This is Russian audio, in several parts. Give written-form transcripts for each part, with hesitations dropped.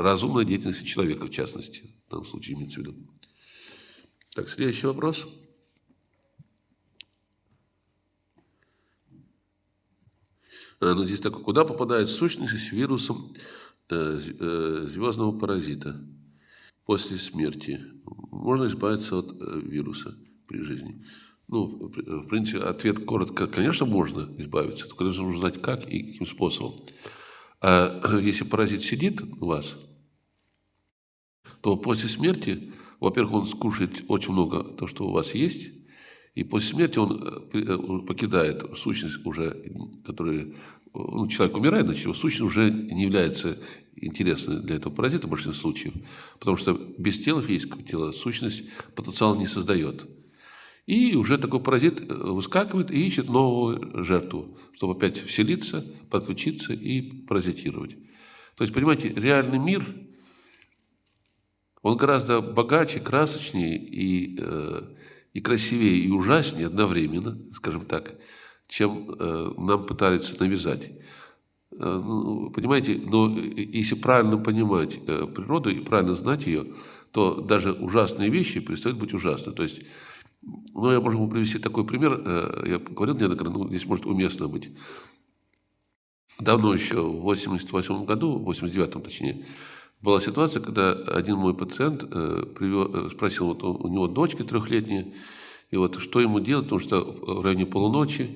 разумной деятельности человека, в частности. В данном случае имеется в виду. Так, следующий вопрос. Ну, здесь такое, куда попадает сущность с вирусом звездного паразита после смерти? Можно избавиться от вируса при жизни? Ну, в принципе, ответ коротко, конечно, можно избавиться, только нужно знать, как и каким способом. А если паразит сидит у вас, то после смерти, во-первых, он скушает очень много того, что у вас есть, и после смерти он покидает сущность уже, которая... Ну, человек умирает, значит, его сущность уже не является интересной для этого паразита в большинстве случаев, потому что без тела, физического тела, сущность потенциал не создает. И уже такой паразит выскакивает и ищет новую жертву, чтобы опять вселиться, подключиться и паразитировать. То есть, понимаете, реальный мир, он гораздо богаче, красочнее и красивее, и ужаснее одновременно, скажем так, чем нам пытаются навязать. Понимаете, но если правильно понимать природу и правильно знать ее, то даже ужасные вещи перестают быть ужасными. То есть, ну, я могу привести такой пример, я говорил неоднократно, но здесь может уместно быть. Давно еще, в 88 году, в 89-м точнее, была ситуация, когда один мой пациент спросил, вот у него дочка 3-летняя, и вот что ему делать, потому что в районе полуночи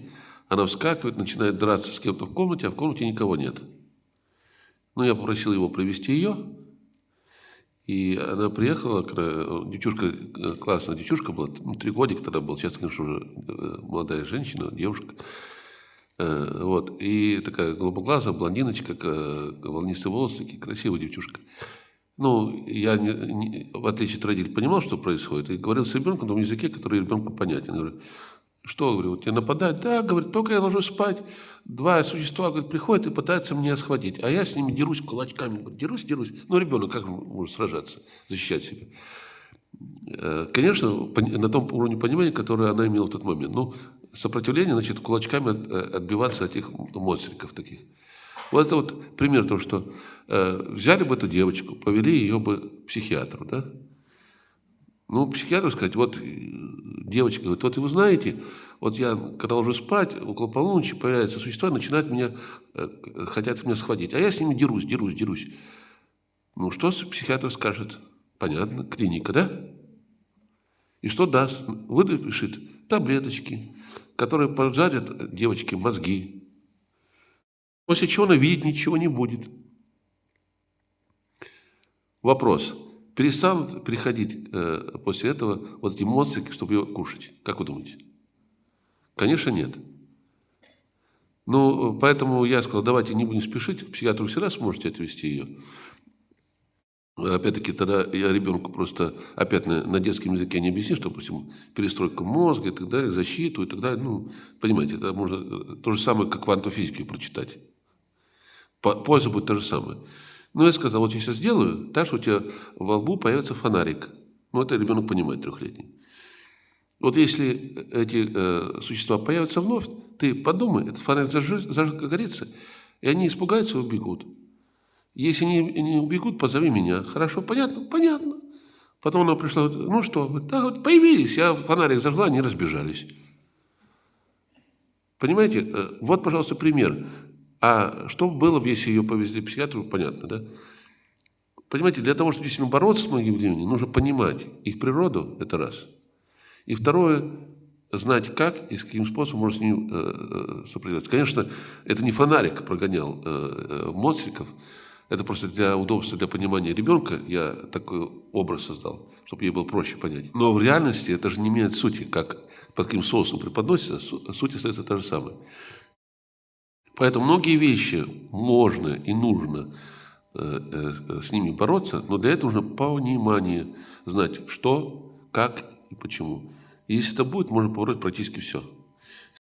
она вскакивает, начинает драться с кем-то в комнате, а в комнате никого нет. Ну, я попросил его привести ее, и она приехала, девчушка, классная девчушка была, 3 годика тогда была, сейчас, конечно, уже молодая женщина, девушка. Вот, и такая голубоглазая, блондиночка, волнистые волосы, такие красивая девчушка. Ну, я, в отличие от родителей, понимал, что происходит, и говорил с ребенком на том языке, который ребенку понятен. Я говорю, что, говорю, вот тебе нападают? Да, говорит, только я ложусь спать, 2 существа, говорит, приходят и пытаются меня схватить, а я с ними дерусь кулачками. Говорит, дерусь. Ну, ребенок как может сражаться, защищать себя? Конечно, на том уровне понимания, который она имела в тот момент. Ну, сопротивление, значит, кулачками отбиваться от этих монстриков таких. Вот это вот пример того, что взяли бы эту девочку, повели ее бы к психиатру, да? Ну, психиатру сказать, вот девочка говорит, вот и вы знаете, вот я, когда ложусь спать, около полуночи появляются существа, начинают хотят меня схватить, а я с ними дерусь. Ну, что психиатр скажет? Понятно, клиника, да? И что даст? Выпишет таблеточки, которые поджарят девочке мозги. После чего она видеть ничего не будет. Вопрос. Перестанут приходить после этого вот эти монстрики, чтобы ее кушать? Как вы думаете? Конечно, нет. Ну, поэтому я сказал, давайте не будем спешить, к психиатру всегда сможете отвезти ее. Опять-таки, тогда я ребенку просто опять на детском языке не объясню, что, допустим, перестройка мозга и так далее, защиту и так далее. Ну, понимаете, это можно то же самое, как квантовую физику прочитать. Польза будет та же самая. Но я сказал, вот я сейчас сделаю, так что у тебя во лбу появится фонарик. Ну, это ребенок понимает, 3-летний. Вот если эти существа появятся вновь, ты подумай, этот фонарик загорится, и они испугаются и убегут. Если не убегут, позови меня. Хорошо, понятно? Понятно. Потом она пришла, ну что, да, вот появились, я фонарик зажгла, они разбежались. Понимаете, вот, пожалуйста, пример. А что было бы, если ее повезли к психиатру, понятно, да? Понимаете, для того, чтобы действительно бороться с многими явлениями, нужно понимать их природу, это раз. И второе, знать, как и с каким способом можно с ним сопротивляться. Конечно, это не фонарик прогонял монстриков, это просто для удобства, для понимания ребенка я такой образ создал, чтобы ей было проще понять. Но в реальности это же не меняет сути, как под каким соусом преподносится, суть остается та же самая. Поэтому многие вещи можно и нужно с ними бороться, но для этого нужно понимание, знать, что, как и почему. И если это будет, можно побороть практически все.